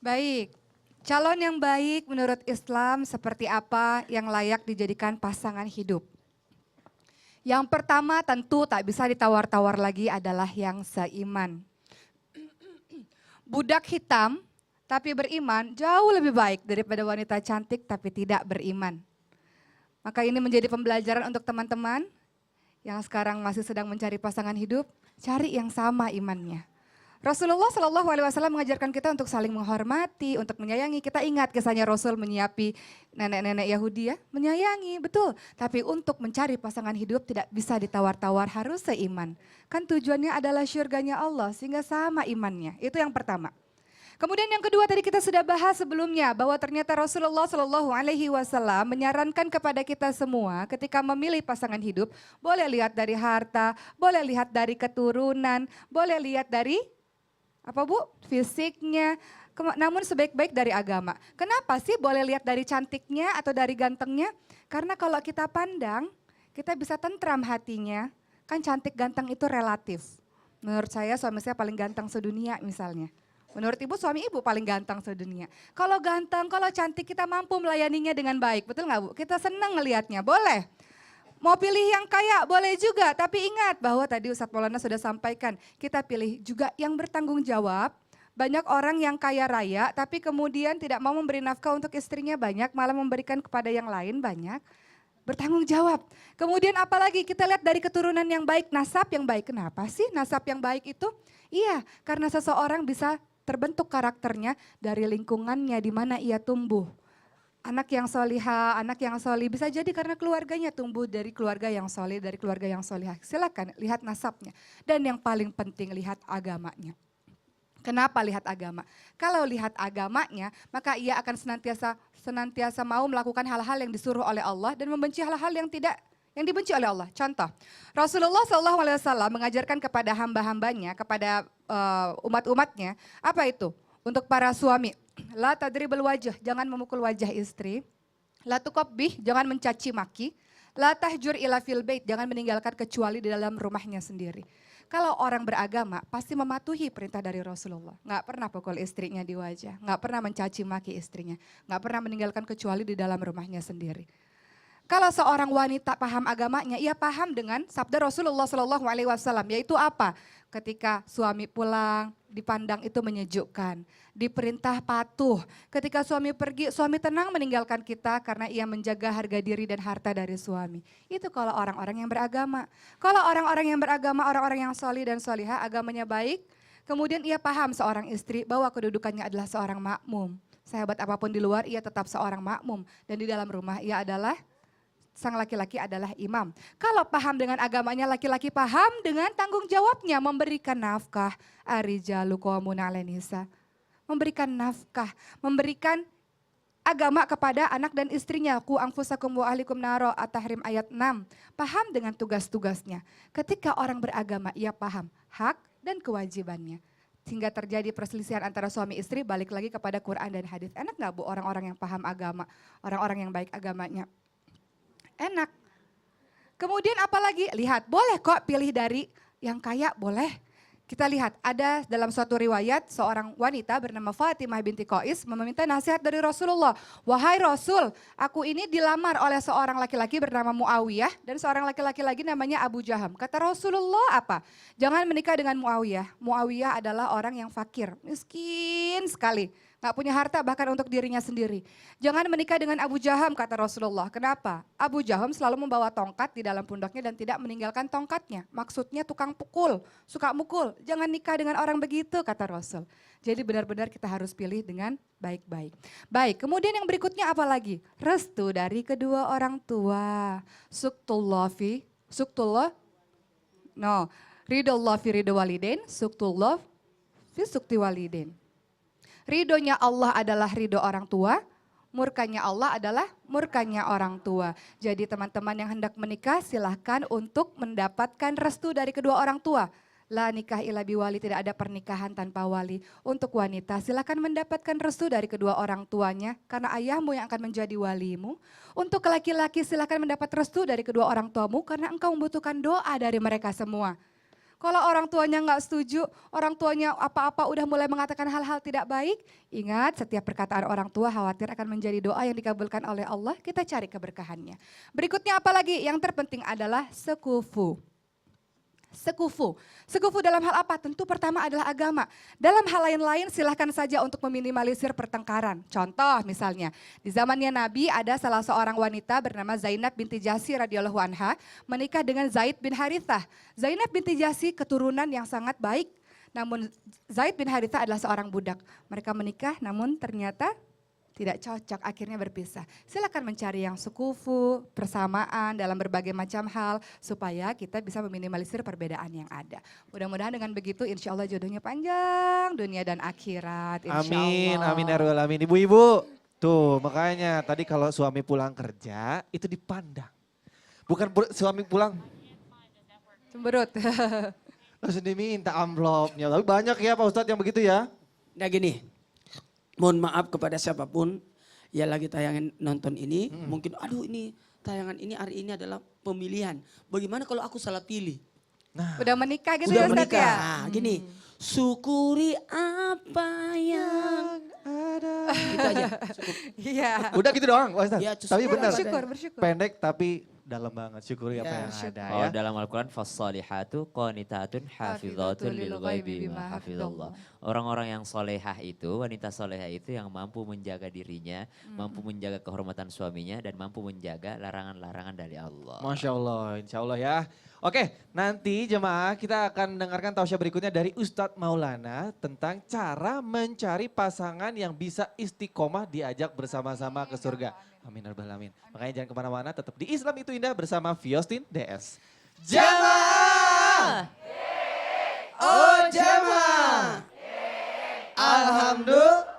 Baik, calon yang baik menurut Islam seperti apa yang layak dijadikan pasangan hidup? Yang pertama tentu tak bisa ditawar-tawar lagi adalah yang seiman. Budak hitam tapi beriman jauh lebih baik daripada wanita cantik tapi tidak beriman. Maka ini menjadi pembelajaran untuk teman-teman yang sekarang masih sedang mencari pasangan hidup, cari yang sama imannya. Rasulullah Shallallahu Alaihi Wasallam mengajarkan kita untuk saling menghormati, untuk menyayangi. Kita ingat kisahnya Rasul menyiapi nenek-nenek Yahudi ya, menyayangi, betul. Tapi untuk mencari pasangan hidup tidak bisa ditawar-tawar, harus seiman. Kan tujuannya adalah syurganya Allah, sehingga sama imannya. Itu yang pertama. Kemudian yang kedua tadi kita sudah bahas sebelumnya bahwa ternyata Rasulullah Shallallahu Alaihi Wasallam menyarankan kepada kita semua ketika memilih pasangan hidup boleh lihat dari harta, boleh lihat dari keturunan, boleh lihat dari apa Bu? Fisiknya, namun sebaik-baik dari agama. Kenapa sih boleh lihat dari cantiknya atau dari gantengnya? Karena kalau kita pandang, kita bisa tentram hatinya. Kan cantik ganteng itu relatif. Menurut saya suami saya paling ganteng sedunia misalnya. Menurut ibu, suami ibu paling ganteng sedunia. Kalau ganteng, kalau cantik kita mampu melayaninya dengan baik, betul nggak Bu? Kita senang ngelihatnya, boleh. Mau pilih yang kaya boleh juga, tapi ingat bahwa tadi Ustadz Maulana sudah sampaikan, kita pilih juga yang bertanggung jawab. Banyak orang yang kaya raya, tapi kemudian tidak mau memberi nafkah untuk istrinya banyak, malah memberikan kepada yang lain banyak. Bertanggung jawab. Kemudian apalagi kita lihat dari keturunan yang baik, nasab yang baik. Kenapa sih nasab yang baik itu? Iya, karena seseorang bisa terbentuk karakternya dari lingkungannya di mana ia tumbuh. Anak yang solihah, anak yang solih bisa jadi karena keluarganya tumbuh dari keluarga yang solih, dari keluarga yang solihah. Silakan lihat nasabnya. Dan yang paling penting lihat agamanya. Kenapa lihat agama? Kalau lihat agamanya, maka ia akan senantiasa mau melakukan hal-hal yang disuruh oleh Allah dan membenci hal-hal yang dibenci oleh Allah. Contoh, Rasulullah SAW mengajarkan kepada hamba-hambanya, kepada umat-umatnya, apa itu? Untuk para suami, la tadribul wajah, jangan memukul wajah istri. La tuqabbih, jangan mencaci maki. La tahjur ila fil bait, jangan meninggalkan kecuali di dalam rumahnya sendiri. Kalau orang beragama pasti mematuhi perintah dari Rasulullah. Nggak pernah pukul istrinya di wajah, nggak pernah mencaci maki istrinya, nggak pernah meninggalkan kecuali di dalam rumahnya sendiri. Kalau seorang wanita paham agamanya, ia paham dengan sabda Rasulullah Shallallahu Alaihi Wasallam, yaitu apa? Ketika suami pulang, dipandang itu menyejukkan, diperintah patuh. Ketika suami pergi, suami tenang meninggalkan kita karena ia menjaga harga diri dan harta dari suami. Itu kalau orang-orang yang beragama. Kalau orang-orang yang beragama, orang-orang yang solih dan solihah, agamanya baik, kemudian ia paham seorang istri bahwa kedudukannya adalah seorang makmum. Sehebat apapun di luar, ia tetap seorang makmum. Dan di dalam rumah ia adalah sang laki-laki adalah imam. Kalau paham dengan agamanya, laki-laki paham dengan tanggung jawabnya memberikan nafkah. Arijalu qawwamun 'alan nisa. Memberikan nafkah, memberikan agama kepada anak dan istrinya. Qu anfusakum wa ahlikum naro at-tahrim ayat 6. Paham dengan tugas-tugasnya. Ketika orang beragama, ia paham hak dan kewajibannya. Sehingga terjadi perselisihan antara suami istri, balik lagi kepada Quran dan hadis. Enak gak Bu orang-orang yang paham agama, orang-orang yang baik agamanya? Enak. Kemudian apalagi? Lihat, boleh kok pilih dari yang kaya, boleh. Kita lihat, ada dalam suatu riwayat seorang wanita bernama Fatimah binti Qais meminta nasihat dari Rasulullah. Wahai Rasul, aku ini dilamar oleh seorang laki-laki bernama Muawiyah dan seorang laki-laki lagi namanya Abu Jaham. Kata Rasulullah apa? Jangan menikah dengan Muawiyah. Muawiyah adalah orang yang fakir, miskin sekali. Gak punya harta bahkan untuk dirinya sendiri. Jangan menikah dengan Abu Jaham kata Rasulullah. Kenapa? Abu Jaham selalu membawa tongkat di dalam pundaknya dan tidak meninggalkan tongkatnya. Maksudnya tukang pukul, suka mukul. Jangan nikah dengan orang begitu kata Rasul. Jadi benar-benar kita harus pilih dengan baik-baik. Baik, kemudian yang berikutnya apa lagi? Restu dari kedua orang tua. Suktullah, no. Ridullah fi ridho walidain, suktullah fi sukti walidain. Ridhonya Allah adalah ridho orang tua, murkanya Allah adalah murkanya orang tua. Jadi teman-teman yang hendak menikah silahkan untuk mendapatkan restu dari kedua orang tua. La nikah illa biwali, tidak ada pernikahan tanpa wali. Untuk wanita silahkan mendapatkan restu dari kedua orang tuanya karena ayahmu yang akan menjadi walimu. Untuk laki-laki silahkan mendapat restu dari kedua orang tuamu karena engkau membutuhkan doa dari mereka semua. Kalau orang tuanya nggak setuju, orang tuanya apa-apa udah mulai mengatakan hal-hal tidak baik, ingat setiap perkataan orang tua khawatir akan menjadi doa yang dikabulkan oleh Allah, kita cari keberkahannya. Berikutnya apa lagi? Yang terpenting adalah sekufu. Sekufu. Sekufu dalam hal apa? Tentu pertama adalah agama. Dalam hal lain-lain silahkan saja untuk meminimalisir pertengkaran. Contoh misalnya, di zamannya Nabi ada salah seorang wanita bernama Zainab binti Jahsy radhiyallahu anha menikah dengan Zaid bin Harithah. Zainab binti Jahsy keturunan yang sangat baik. Namun Zaid bin Harithah adalah seorang budak. Mereka menikah namun ternyata tidak cocok, akhirnya berpisah. Silakan mencari yang sekufu, persamaan dalam berbagai macam hal supaya kita bisa meminimalisir perbedaan yang ada. Mudah-mudahan dengan begitu insya Allah jodohnya panjang dunia dan akhirat. Insya Amin, Allah. amin ya rabbal alamin. Ibu-ibu, tuh makanya tadi kalau suami pulang kerja itu dipandang. Bukan suami pulang Cemberut. langsung diminta amplopnya. Tapi banyak ya Pak Ustadz yang begitu ya. Nah gini, mohon maaf kepada siapapun yang lagi tayangan nonton ini, mungkin aduh ini tayangan ini hari ini adalah pemilihan. Bagaimana kalau aku salah pilih? Nah, Udah menikah gitu Sudah ya Ustadz menikah. ya? Nah, gini, syukuri apa yang ada. Gitu aja. Cukup. Iya. Udah gitu doang Pak Ustadz. Ya, Tapi syukur benar. Bersyukur, bersyukur. Pendek tapi dalam banget. Syukuri apa Ya, yang ada Oh, ya. dalam Al-Quran fassalihatu qanitatun hafizatun lil ghaibi bima hafizallah. Orang-orang yang solehah itu, wanita solehah itu yang mampu menjaga dirinya, mampu menjaga kehormatan suaminya dan mampu menjaga larangan-larangan dari Allah. Masya Allah, insya Allah ya. Oke, nanti jemaah kita akan mendengarkan tausiah berikutnya dari Ustadz Maulana tentang cara mencari pasangan yang bisa istiqomah diajak bersama-sama ke surga. Amin ya rabbal alamin. Makanya jangan kemana-mana, tetap di Islam itu indah bersama Fiostin DS. Jamaah! Oh jamaah! Alhamdulillah.